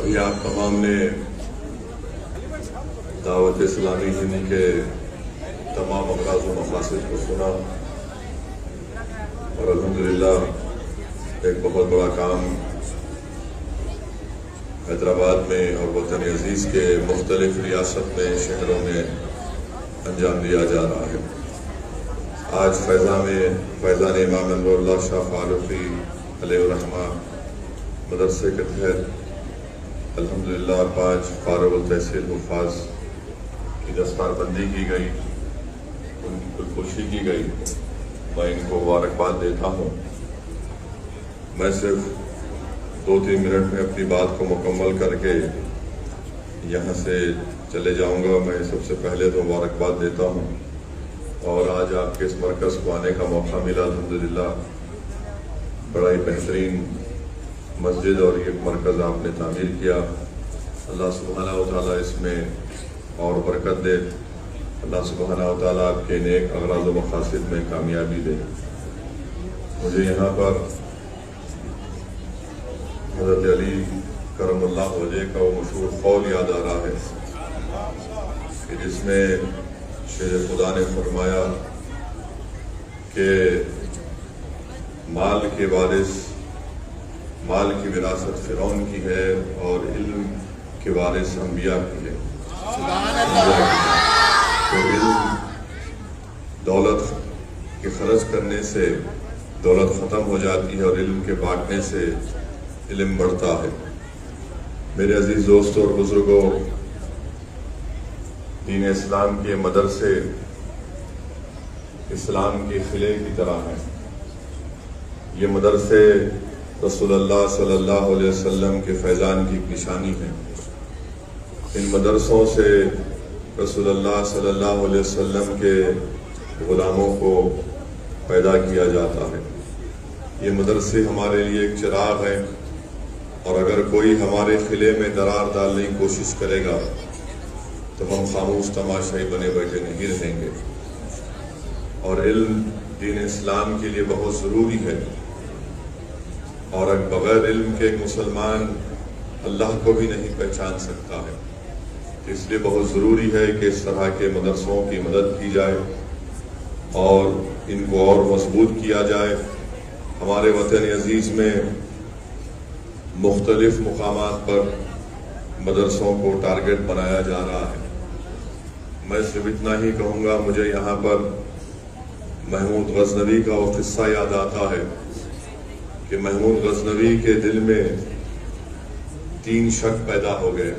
ابھی آپ تمام نے دعوت اسلامی ہند کے تمام اغراض و مقاصد کو سنا اور الحمدللہ ایک بہت بڑا کام حیدرآباد میں اور وطن عزیز کے مختلف ریاست میں شہروں میں انجام دیا جا رہا ہے۔ آج فیضان امام انور اللہ شاہ فاروقی علیہ الرحمہ مدرسے کے تحت الحمدللہ 5 فارغ التحصیل حفاظ کی دستار بندی کی گئی، ان کی خوشی کی گئی۔ میں ان کو مبارکباد دیتا ہوں۔ میں صرف 2-3 منٹ میں اپنی بات کو مکمل کر کے یہاں سے چلے جاؤں گا۔ میں سب سے پہلے تو مبارکباد دیتا ہوں، اور آج آپ کے اس مرکز کو آنے کا موقع ملا الحمدللہ۔ بڑا ہی بہترین مسجد اور یہ مرکز آپ نے تعمیر کیا۔ اللہ سبحانہ و تعالیٰ اس میں اور برکت دے۔ اللہ سبحانہ و تعالیٰ آپ کے نیک اغراض و مقاصد میں کامیابی دے۔ مجھے یہاں پر حضرت علی کرم اللہ وجہ کا وہ مشہور قول یاد آ رہا ہے کہ جس میں شیر خدا نے فرمایا کہ مال کے وارث، مال کی وراثت فرعون کی ہے اور علم کے وارث انبیاء کی ہے۔ تو علم، دولت کے خرچ کرنے سے دولت ختم ہو جاتی ہے اور علم کے بانٹنے سے علم بڑھتا ہے۔ میرے عزیز دوستوں اور بزرگوں، دین اسلام کے مدرسے اسلام کے قلعے کی طرح ہیں۔ یہ مدرسے رسول اللہ صلی اللہ علیہ وسلم کے فیضان کی نشانی ہیں۔ ان مدرسوں سے رسول اللہ صلی اللہ علیہ وسلم کے غلاموں کو پیدا کیا جاتا ہے۔ یہ مدرسے ہمارے لیے ایک چراغ ہیں، اور اگر کوئی ہمارے قلعے میں درار ڈالنے کی کوشش کرے گا تو ہم خاموش تماشائی بنے بیٹھے نہیں رہیں گے۔ اور علم دین اسلام کے لیے بہت ضروری ہے، اور بغیر علم کے ایک مسلمان اللہ کو بھی نہیں پہچان سکتا ہے۔ اس لیے بہت ضروری ہے کہ اس طرح کے مدرسوں کی مدد کی جائے اور ان کو اور مضبوط کیا جائے۔ ہمارے وطن عزیز میں مختلف مقامات پر مدرسوں کو ٹارگٹ بنایا جا رہا ہے۔ میں صرف اتنا ہی کہوں گا، مجھے یہاں پر محمود غزنوی کا وہ قصہ یاد آتا ہے کہ محمود غزنوی کے دل میں 3 شک پیدا ہو گئے۔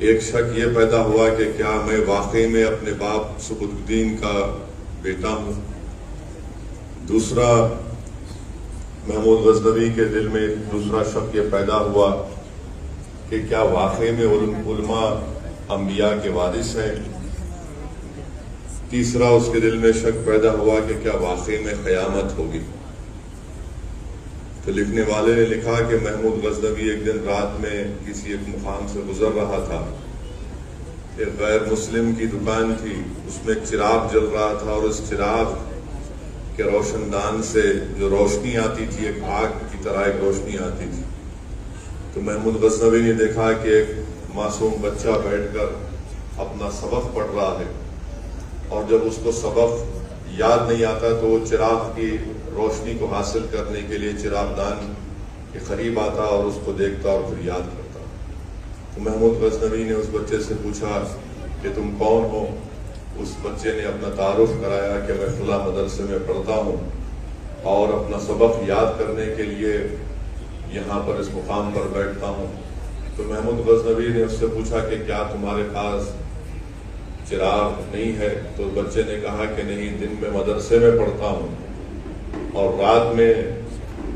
ایک شک یہ پیدا ہوا کہ کیا میں واقعی میں اپنے باپ سبکت الدین کا بیٹا ہوں۔ دوسرا، محمود غزنوی کے دل میں دوسرا شک یہ پیدا ہوا کہ کیا واقعی میں علماء انبیاء کے وارث ہیں۔ تیسرا، اس کے دل میں شک پیدا ہوا کہ کیا واقعی میں قیامت ہوگی۔ تو لکھنے والے نے لکھا کہ محمود غزنوی ایک دن رات میں کسی ایک مقام سے گزر رہا تھا۔ ایک غیر مسلم کی دکان تھی، اس میں چراغ جل رہا تھا، اور اس چراغ کے روشن دان سے جو روشنی آتی تھی ایک آگ کی طرح ایک روشنی آتی تھی۔ تو محمود غزنوی نے دیکھا کہ ایک معصوم بچہ بیٹھ کر اپنا سبق پڑھ رہا ہے، اور جب اس کو سبق یاد نہیں آتا تو وہ چراغ کی روشنی کو حاصل کرنے کے لیے چراغ دان کے قریب آتا اور اس کو دیکھتا اور پھر یاد کرتا۔ تو محمود غزنوی نے اس بچے سے پوچھا کہ تم کون ہو؟ اس بچے نے اپنا تعارف کرایا کہ میں فلاں مدرسے میں پڑھتا ہوں اور اپنا سبق یاد کرنے کے لیے یہاں پر اس مقام پر بیٹھتا ہوں۔ تو محمود غزنوی نے اس سے پوچھا کہ کیا تمہارے پاس چراغ نہیں ہے؟ تو بچے نے کہا کہ نہیں، دن میں مدرسے میں پڑھتا ہوں اور رات میں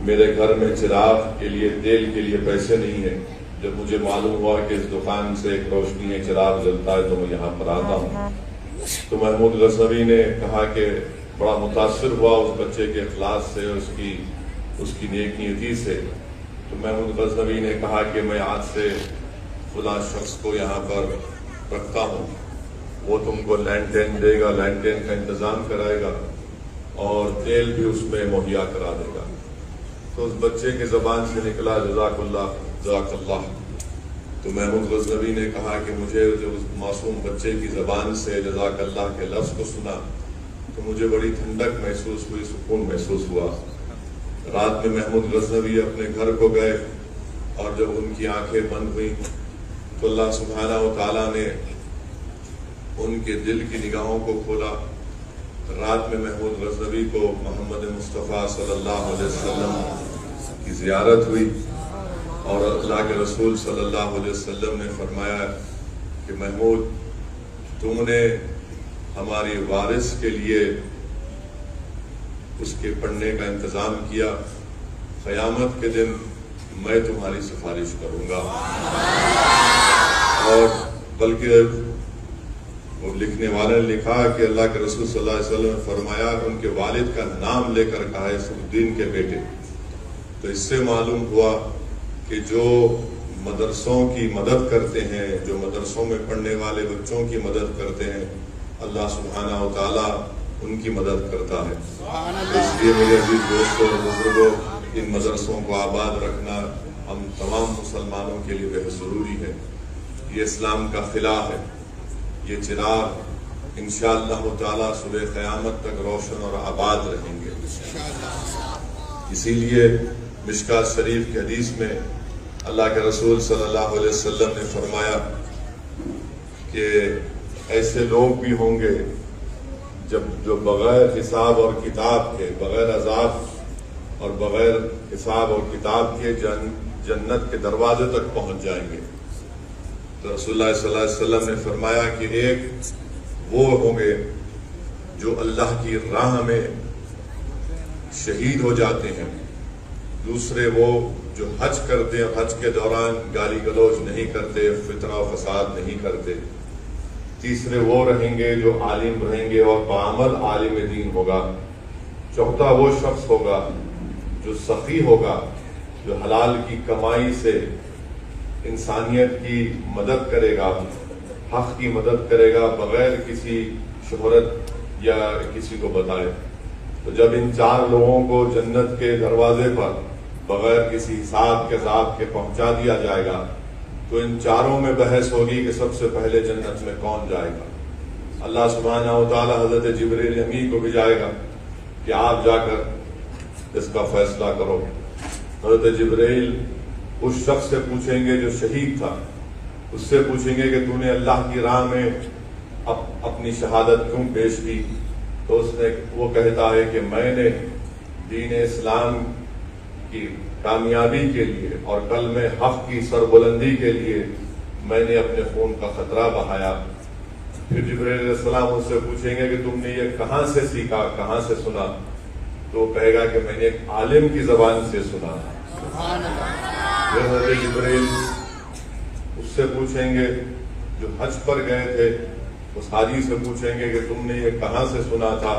میرے گھر میں چراغ کے لیے، تیل کے لیے پیسے نہیں ہیں۔ جب مجھے معلوم ہوا کہ اس دکان سے ایک روشنی ہے، چراغ جلتا ہے، تو میں یہاں پر آتا ہوں۔ تو محمود غزنوی نے کہا کہ بڑا متاثر ہوا اس بچے کے اخلاص سے، اس کی نیک نیتی سے۔ تو محمود غزنوی نے کہا کہ میں آج سے فلاں شخص کو یہاں پر رکھتا ہوں، وہ تم کو لینٹین دے گا، لینٹین کا انتظام کرائے گا اور تیل بھی اس میں مہیا کرا دے گا۔ تو اس بچے کی زبان سے نکلا جزاک اللہ جزاک اللہ۔ تو محمود غزنوی نے کہا کہ مجھے جو اس معصوم بچے کی زبان سے جزاک اللہ کے لفظ کو سنا تو مجھے بڑی ٹھنڈک محسوس ہوئی، سکون محسوس ہوا۔ رات میں محمود غزنوی اپنے گھر کو گئے اور جب ان کی آنکھیں بند ہوئیں تو اللہ سبحانہ و تعالیٰ نے ان کے دل کی نگاہوں کو کھولا۔ رات میں محمود غزنوی کو محمد مصطفیٰ صلی اللہ علیہ وسلم کی زیارت ہوئی اور اللہ کے رسول صلی اللہ علیہ وسلم نے فرمایا کہ محمود تم نے ہماری وارث کے لیے اس کے پڑھنے کا انتظام کیا، قیامت کے دن میں تمہاری سفارش کروں گا۔ اور بلکہ وہ لکھنے والے نے لکھا کہ اللہ کے رسول صلی اللہ علیہ وسلم نے فرمایا ان کے والد کا نام لے کر کہا ہے سعودین کے بیٹے۔ تو اس سے معلوم ہوا کہ جو مدرسوں کی مدد کرتے ہیں، جو مدرسوں میں پڑھنے والے بچوں کی مدد کرتے ہیں، اللہ سبحانہ و تعالیٰ ان کی مدد کرتا ہے۔ اس لیے میرے عزیز دوستوں اور بزرگوں، ان مدرسوں کو آباد رکھنا ہم تمام مسلمانوں کے لیے بہت ضروری ہے۔ یہ اسلام کا خلا ہے، یہ چراغ انشاءاللہ تعالیٰ صبح قیامت تک روشن اور آباد رہیں گے۔ اسی لیے مشکات شریف کی حدیث میں اللہ کے رسول صلی اللہ علیہ وسلم نے فرمایا کہ ایسے لوگ بھی ہوں گے جو بغیر حساب اور کتاب کے، بغیر عذاب اور بغیر حساب اور کتاب کے جنت کے دروازے تک پہنچ جائیں گے۔ تو رسول اللہ صلی اللہ علیہ وسلم نے فرمایا کہ ایک وہ ہوں گے جو اللہ کی راہ میں شہید ہو جاتے ہیں، دوسرے وہ جو حج کرتے ہیں، حج کے دوران گالی گلوچ نہیں کرتے، فتنہ و فساد نہیں کرتے، تیسرے وہ رہیں گے جو عالم رہیں گے اور بعمل عالم دین ہوگا، چوتھا وہ شخص ہوگا جو سخی ہوگا، جو حلال کی کمائی سے انسانیت کی مدد کرے گا، حق کی مدد کرے گا بغیر کسی شہرت یا کسی کو بتائے۔ تو جب ان چار لوگوں کو جنت کے دروازے پر بغیر کسی حساب کتاب کے پہنچا دیا جائے گا تو ان چاروں میں بحث ہوگی کہ سب سے پہلے جنت میں کون جائے گا۔ اللہ سبحانہ و تعالیٰ حضرت جبریل امی کو بھیجائے گا کہ آپ جا کر اس کا فیصلہ کرو۔ حضرت جبریل اس شخص سے پوچھیں گے جو شہید تھا، اس سے پوچھیں گے کہ تو نے اللہ کی راہ میں اپنی شہادت کیوں پیش کی؟ تو وہ کہتا ہے کہ میں نے دین اسلام کی کامیابی کے لیے اور کلمہ حق کی سربلندی کے لیے میں نے اپنے خون کا خطرہ بہایا۔ پھر جبرائیل علیہ السلام ان سے پوچھیں گے کہ تم نے یہ کہاں سے سیکھا، کہاں سے سنا؟ تو وہ کہے گا کہ میں نے ایک عالم کی زبان سے سنا۔ حضرت جبرائیل اس سے پوچھیں گے جو حج پر گئے تھے، اس حاجی سے پوچھیں گے کہ تم نے یہ کہاں سے سنا تھا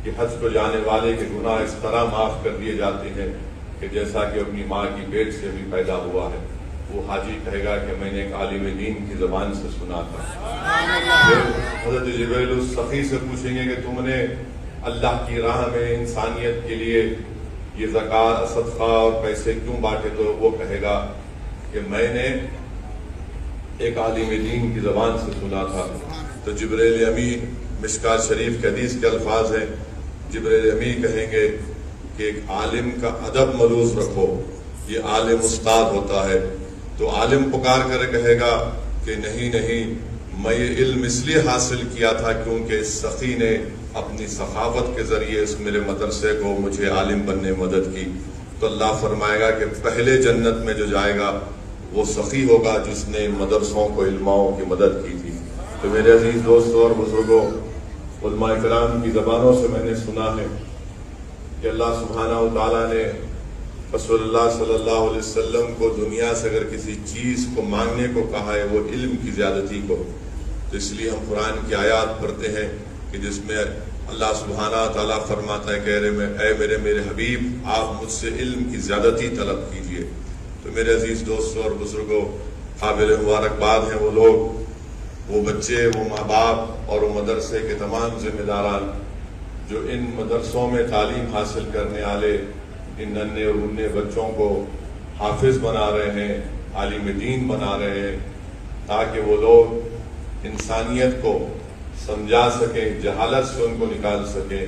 کہ حج کو جانے والے کے گناہ اس طرح معاف کر دیے جاتے ہیں کہ جیسا کہ اپنی ماں کی پیٹ سے بھی پیدا ہوا ہے؟ وہ حاجی کہے گا کہ میں نے ایک عالم دین کی زبان سے سنا تھا۔ پھر حضرت جبرائیل اس سخی سے پوچھیں گے کہ تم نے اللہ کی راہ میں انسانیت کے لیے یہ زکوٰۃ، صدقہ اور پیسے کیوں بانٹے؟ تو وہ کہے گا کہ میں نے ایک عالم دین کی زبان سے سنا تھا۔ تو جبرائیل امی، مشکات شریف کے حدیث کے الفاظ ہیں، جبرائیل امی کہیں گے کہ ایک عالم کا ادب ملوز رکھو، یہ عالم استاد ہوتا ہے۔ تو عالم پکار کر کہے گا کہ نہیں، میں یہ علم اس لیے حاصل کیا تھا کیونکہ اس سخی نے اپنی سخاوت کے ذریعے اس میرے مدرسے کو مجھے عالم بننے میں مدد کی۔ تو اللہ فرمائے گا کہ پہلے جنت میں جو جائے گا وہ سخی ہوگا جس نے مدرسوں کو، علماؤں کی مدد کی تھی۔ تو میرے عزیز دوستوں اور بزرگوں، علماء کرام کی زبانوں سے میں نے سنا ہے کہ اللہ سبحانہ و تعالیٰ نے رسول اللہ صلی اللہ علیہ وسلم کو دنیا سے اگر کسی چیز کو مانگنے کو کہا ہے وہ علم کی زیادتی کو، تو اس لیے ہم قرآن کی آیات پڑھتے ہیں کہ جس میں اللہ سبحانہ و تعالیٰ فرماتا ہے کہ اے میرے حبیب، آپ مجھ سے علم کی زیادتی طلب کیجئے۔ تو میرے عزیز دوستوں اور بزرگوں، قابل مبارکباد ہیں وہ لوگ، وہ بچے، وہ ماں باپ اور وہ مدرسے کے تمام ذمہ داران جو ان مدرسوں میں تعلیم حاصل کرنے والے ان ننھے اور منھے بچوں کو حافظ بنا رہے ہیں، عالم دین بنا رہے ہیں تاکہ وہ لوگ انسانیت کو سمجھا سکیں، جہالت سے ان کو نکال سکیں،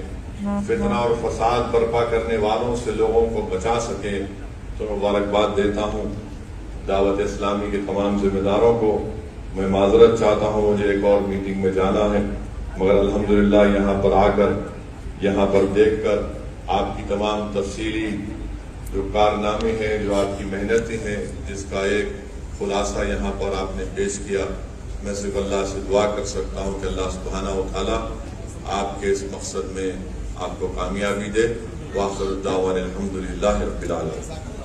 فتنہ اور فساد برپا کرنے والوں سے لوگوں کو بچا سکیں۔ تو مبارکباد دیتا ہوں دعوت اسلامی کے تمام ذمہ داروں کو۔ میں معذرت چاہتا ہوں، مجھے ایک اور میٹنگ میں جانا ہے، مگر الحمدللہ یہاں پر آ کر، یہاں پر دیکھ کر آپ کی تمام تفصیلی جو کارنامے ہیں، جو آپ کی محنتیں ہیں، جس کا ایک خلاصہ یہاں پر آپ نے پیش کیا، میں صرف اللہ سے دعا کر سکتا ہوں کہ اللہ سبحانہ و تعالیٰ آپ کے اس مقصد میں آپ کو کامیابی دے۔ وآخر دعوانا الحمدللہ رب العالمین۔